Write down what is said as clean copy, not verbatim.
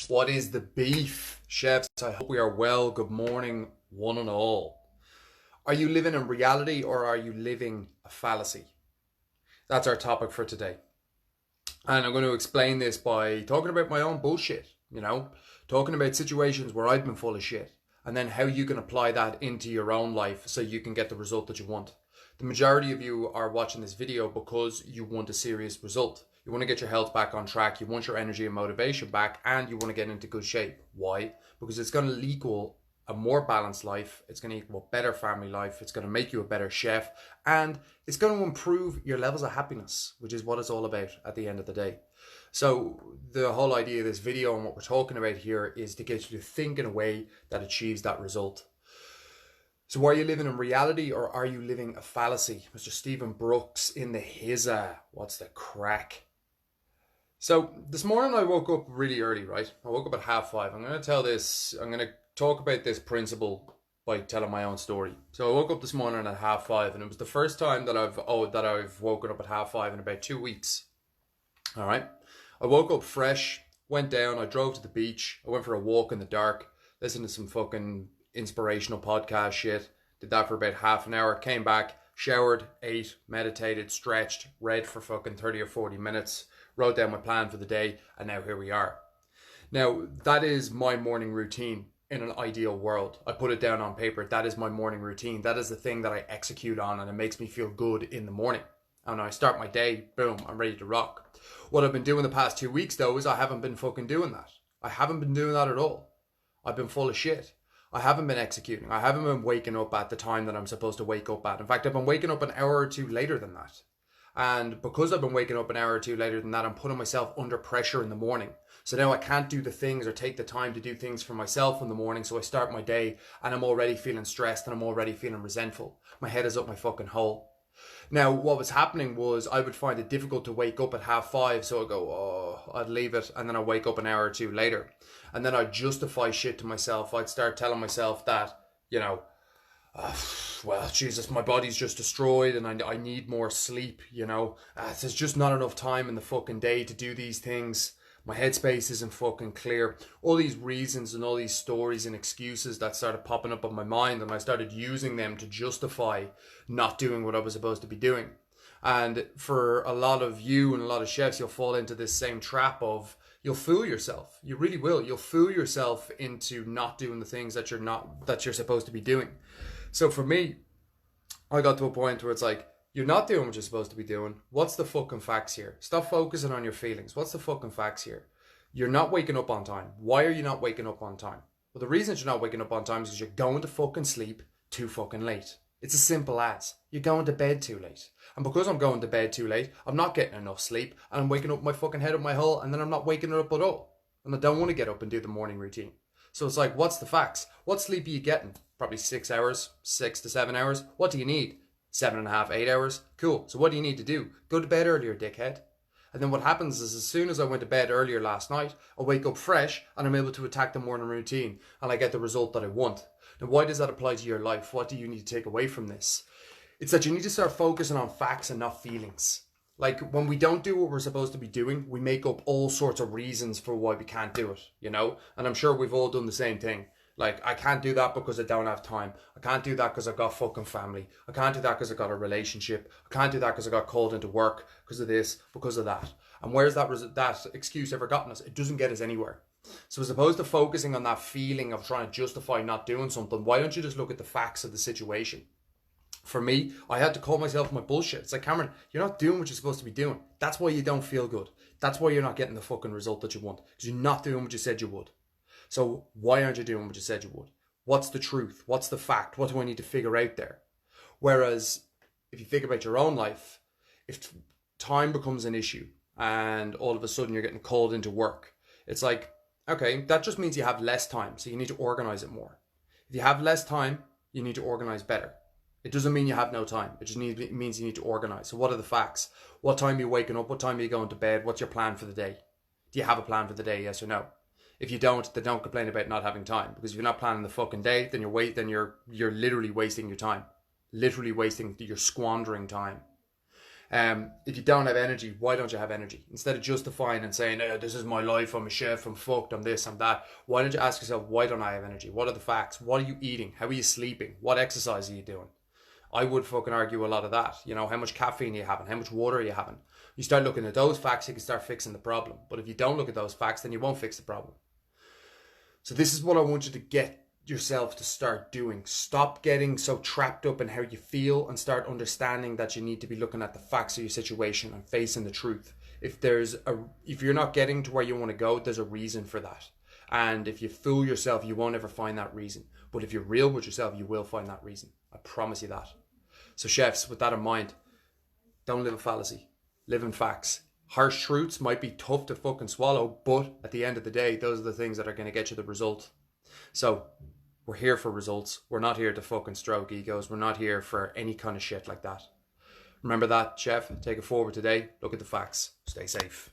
What is the beef, chefs? I hope we are well. Good morning, one and all. Are you living in reality or are you living a fallacy? That's our topic for today. And I'm going to explain this by talking about my own bullshit, talking about situations where I've been full of shit, and then how you can apply that into your own life so you can get the result that you want. The majority of you are watching this video because you want a serious result. You want to get your health back on track, you want your energy and motivation back, and you want to get into good shape. Why? Because it's going to equal a more balanced life, it's going to equal a better family life, it's going to make you a better chef, and it's going to improve your levels of happiness, which is what it's all about at the end of the day. So the whole idea of this video and what we're talking about here is to get you to think in a way that achieves that result. So are you living in reality or are you living a fallacy? Mr. Stephen Brooks in the hizza. What's the crack? So this morning I woke up really early, right? I woke up at 5:30. I'm going to talk about this principle by telling my own story. So I woke up this morning at 5:30 and it was the first time that I've woken up at 5:30 in about 2 weeks. All right. I woke up fresh, went down, I drove to the beach, I went for a walk in the dark, listened to some fucking inspirational podcast shit, did that for about half an hour, came back, showered, ate, meditated, stretched, read for fucking 30 or 40 minutes, wrote down my plan for the day, and now here we are. Now, that is my morning routine in an ideal world. I put it down on paper. That is my morning routine. That is the thing that I execute on, and it makes me feel good in the morning. And I start my day, boom, I'm ready to rock. What I've been doing the past 2 weeks, though, is I haven't been fucking doing that. I haven't been doing that at all. I've been full of shit. I haven't been executing. I haven't been waking up at the time that I'm supposed to wake up at. In fact, I've been waking up an hour or two later than that. And because I've been waking up an hour or two later than that, I'm putting myself under pressure in the morning. So now I can't do the things or take the time to do things for myself in the morning. So I start my day and I'm already feeling stressed and I'm already feeling resentful. My head is up my fucking hole. Now, what was happening was I would find it difficult to wake up at 5:30. So I'd go, I'd leave it. And then I'd wake up an hour or two later. And then I'd justify shit to myself. I'd start telling myself that, well, Jesus, my body's just destroyed and I need more sleep, There's just not enough time in the fucking day to do these things. My headspace isn't fucking clear. All these reasons and all these stories and excuses that started popping up in my mind, and I started using them to justify not doing what I was supposed to be doing. And for a lot of you and a lot of chefs, you'll fall into this same trap of you'll fool yourself. You really will. You'll fool yourself into not doing the things that you're supposed to be doing. So for me, I got to a point where it's like, you're not doing what you're supposed to be doing. What's the fucking facts here? Stop focusing on your feelings. What's the fucking facts here? You're not waking up on time. Why are you not waking up on time? Well, the reason you're not waking up on time is because you're going to fucking sleep too fucking late. It's as simple as you're going to bed too late. And because I'm going to bed too late, I'm not getting enough sleep and I'm waking up my fucking head up my hole and then I'm not waking it up at all. And I don't want to get up and do the morning routine. So it's like, what's the facts? What sleep are you getting? Probably 6 hours, 6 to 7 hours. What do you need? 7.5, 8 hours. Cool. So what do you need to do? Go to bed earlier, dickhead. And then what happens is as soon as I went to bed earlier last night, I wake up fresh and I'm able to attack the morning routine and I get the result that I want. Now, why does that apply to your life? What do you need to take away from this? It's that you need to start focusing on facts and not feelings. Like when we don't do what we're supposed to be doing, we make up all sorts of reasons for why we can't do it, And I'm sure we've all done the same thing. Like, I can't do that because I don't have time. I can't do that because I've got fucking family. I can't do that because I've got a relationship. I can't do that because I got called into work because of this, because of that. And where's that excuse ever gotten us? It doesn't get us anywhere. So as opposed to focusing on that feeling of trying to justify not doing something, why don't you just look at the facts of the situation? For me, I had to call myself my bullshit. It's like, Cameron, you're not doing what you're supposed to be doing. That's why you don't feel good. That's why you're not getting the fucking result that you want. Because you're not doing what you said you would. So why aren't you doing what you said you would? What's the truth? What's the fact? What do I need to figure out there? Whereas if you think about your own life, if time becomes an issue and all of a sudden you're getting called into work, it's like, okay, that just means you have less time. So you need to organize it more. If you have less time, you need to organize better. It doesn't mean you have no time. It just means you need to organize. So what are the facts? What time are you waking up? What time are you going to bed? What's your plan for the day? Do you have a plan for the day? Yes or no? If you don't, then don't complain about not having time. Because if you're not planning the fucking day, then you're literally wasting your time. You're squandering time. If you don't have energy, why don't you have energy? Instead of justifying and saying, this is my life, I'm a chef, I'm fucked, I'm this, I'm that. Why don't you ask yourself, why don't I have energy? What are the facts? What are you eating? How are you sleeping? What exercise are you doing? I would fucking argue a lot of that. You know, how much caffeine are you having? How much water are you having? You start looking at those facts, you can start fixing the problem. But if you don't look at those facts, then you won't fix the problem. So this is what I want you to get yourself to start doing. Stop getting so trapped up in how you feel and start understanding that you need to be looking at the facts of your situation and facing the truth. If you're not getting to where you want to go, there's a reason for that. And if you fool yourself, you won't ever find that reason. But if you're real with yourself, you will find that reason. I promise you that. So chefs, with that in mind, don't live a fallacy. Live in facts. Harsh truths might be tough to fucking swallow, but at the end of the day, those are the things that are going to get you the result. So we're here for results. We're not here to fucking stroke egos. We're not here for any kind of shit like that. Remember that, chef. Take it forward today. Look at the facts. Stay safe.